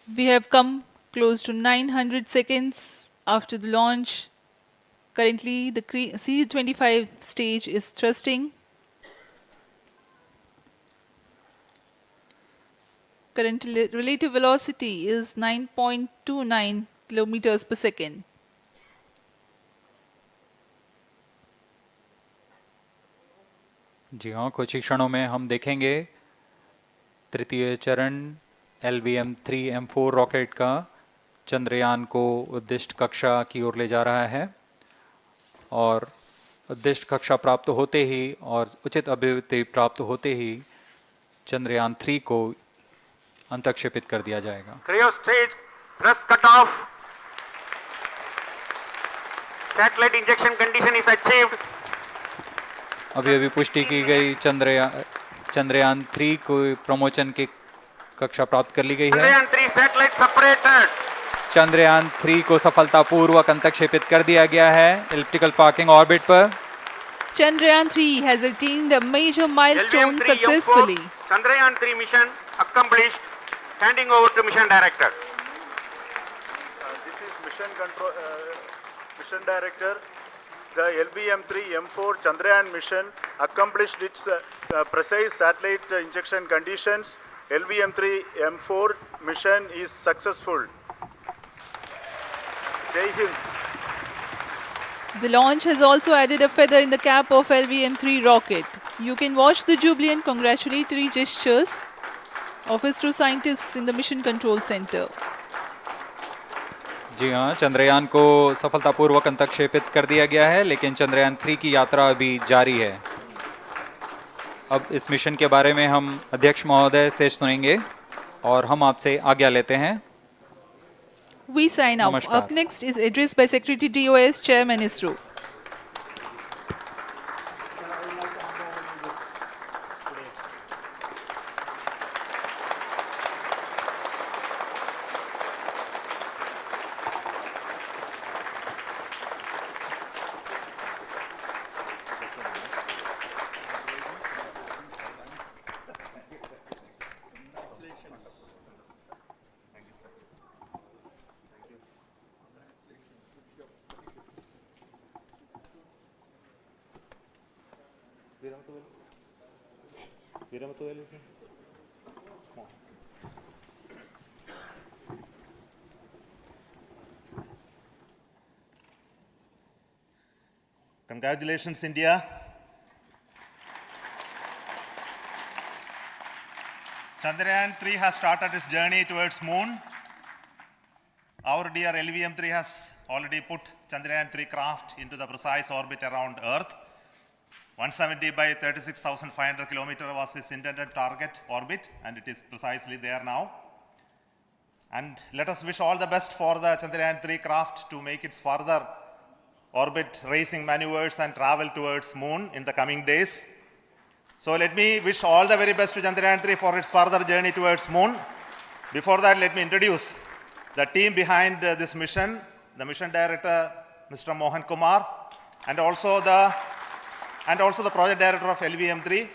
We have come close to 900 seconds after the launch. Currently, the C-25 stage is thrusting. Current relative velocity is 9.29 kilometers per second. जी हाँ, कुछ ही क्षणों में हम देखेंगे तृतीय चरण LVM-3M4 रॉकेट का चंद्रयान को उद्दिष्ट कक्षा की ओर ले जा रहा है और उद्दिष्ट कक्षा प्राप्त होते ही और उचित अभिवृद्धि प्राप्त होते ही चंद्रयान 3 को अंतक्षेपित कर दिया जाएगा। Cryo stage thrust cutoff. Satellite injection condition is achieved. अभी पुष्टि की गई चंद्रयान 3 को प्रमोशन की कक्षा प्राप्त कर ली गई है। Chandrayan 3 satellite separated. चंद्रयान 3 को सफलतापूर्वक अंतक्षेपित कर दिया गया है एलिप्टिकल पार्किंग ऑर्बिट पर। Chandrayan 3 has attained a major milestone successfully. Chandrayan 3 mission accomplished. Handing over to mission director. This is mission director. The LVM-3M4 Chandrayan mission accomplished its precise satellite injection conditions. LVM-3M4 mission is successful. Jai Hind. The launch has also added a feather in the cap of LVM-3 rocket. You can watch the jubilant congratulatory gestures of ISRO scientists in the Mission Control Center. जी हाँ, चंद्रयान को सफलतापूर्वक अंतक्षेपित कर दिया गया है, लेकिन चंद्रयान 3 की यात्रा अभी जारी है। अब इस मिशन के बारे में हम अध्यक्ष महोदय से सुनेंगे और हम आपसे आज्ञा लेते हैं। We sign off. Up next is address by Secretary DOS, Chairman ISRO. Congratulations, India. Chandrayaan-3 has started its journey towards moon. Our dear LVM-3 has already put Chandrayaan-3 craft into the precise orbit around Earth. 170 by 36,500 kilometers was its intended target orbit, and it is precisely there now. And let us wish all the best for the Chandrayaan-3 craft to make its further orbit racing maneuvers and travel towards moon in the coming days. So let me wish all the very best to Chandrayaan-3 for its further journey towards moon. Before that, let me introduce the team behind this mission, the mission director, Mr. Mohan Kumar, and also the project director of LVM-3,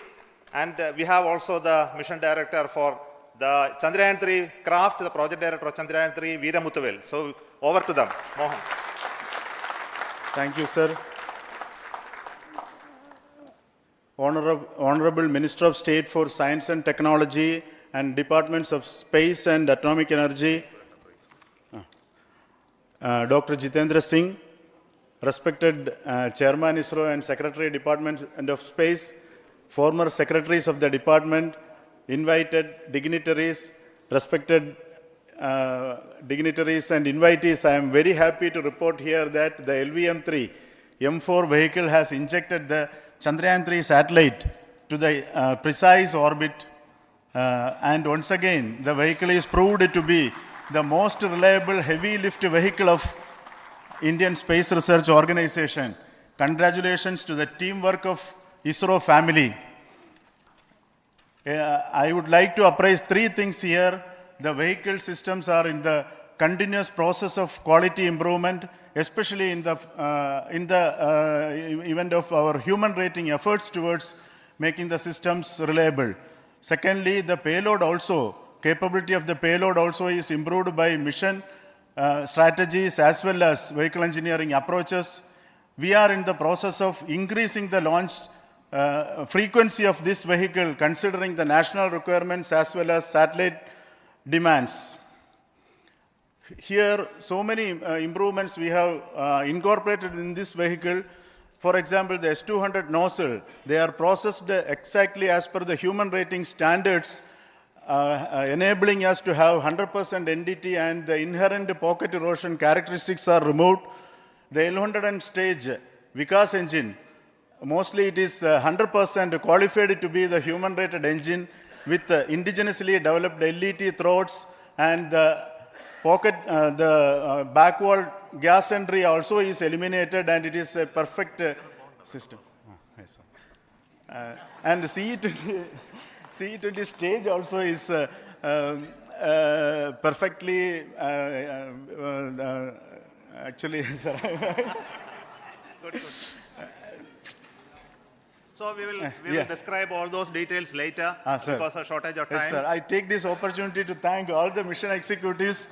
and we have also the mission director for the Chandrayaan-3 craft, the project director of Chandrayaan-3, Veera Muthuvel. So over to them, Mohan. Thank you, sir. Honorable Minister of State for Science and Technology and Departments of Space and Atomic Energy, Dr. Jitendra Singh, respected Chairman ISRO and Secretary Department of Space, former secretaries of the department, invited dignitaries, respected dignitaries and invitees, I am very happy to report here that the LVM-3 M4 vehicle has injected the Chandrayaan-3 satellite to the precise orbit, and once again the vehicle is proved to be the most reliable heavy lift vehicle of Indian Space Research Organization. Congratulations to the teamwork of ISRO family. I would like to appraise three things here. The vehicle systems are in the continuous process of quality improvement, especially in the event of our human rating efforts towards making the systems reliable. Secondly, the payload also, capability of the payload also is improved by mission strategies as well as vehicle engineering approaches. We are in the process of increasing the launch frequency of this vehicle considering the national requirements as well as satellite demands. Here, so many improvements we have incorporated in this vehicle. For example, the S200 nozzle, they are processed exactly as per the human rating standards, enabling us to have 100% NDT, and the inherent pocket erosion characteristics are removed. The L100 stage Vikas engine, mostly it is 100% qualified to be the human rated engine with indigenously developed LET throats, and the pocket, the backward gas entry also is eliminated, and it is a perfect system. And CE20 stage also is perfectly, actually, sir. Good. So we will describe all those details later because of shortage of time. Yes, sir. I take this opportunity to thank all the mission executives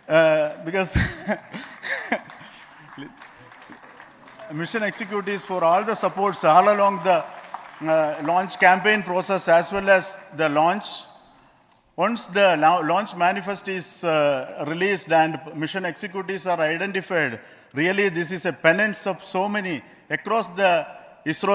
because mission executives for all the supports all along the launch campaign process as well as the launch. Once the launch manifest is released and mission executives are identified, really this is a penance of so many across the ISRO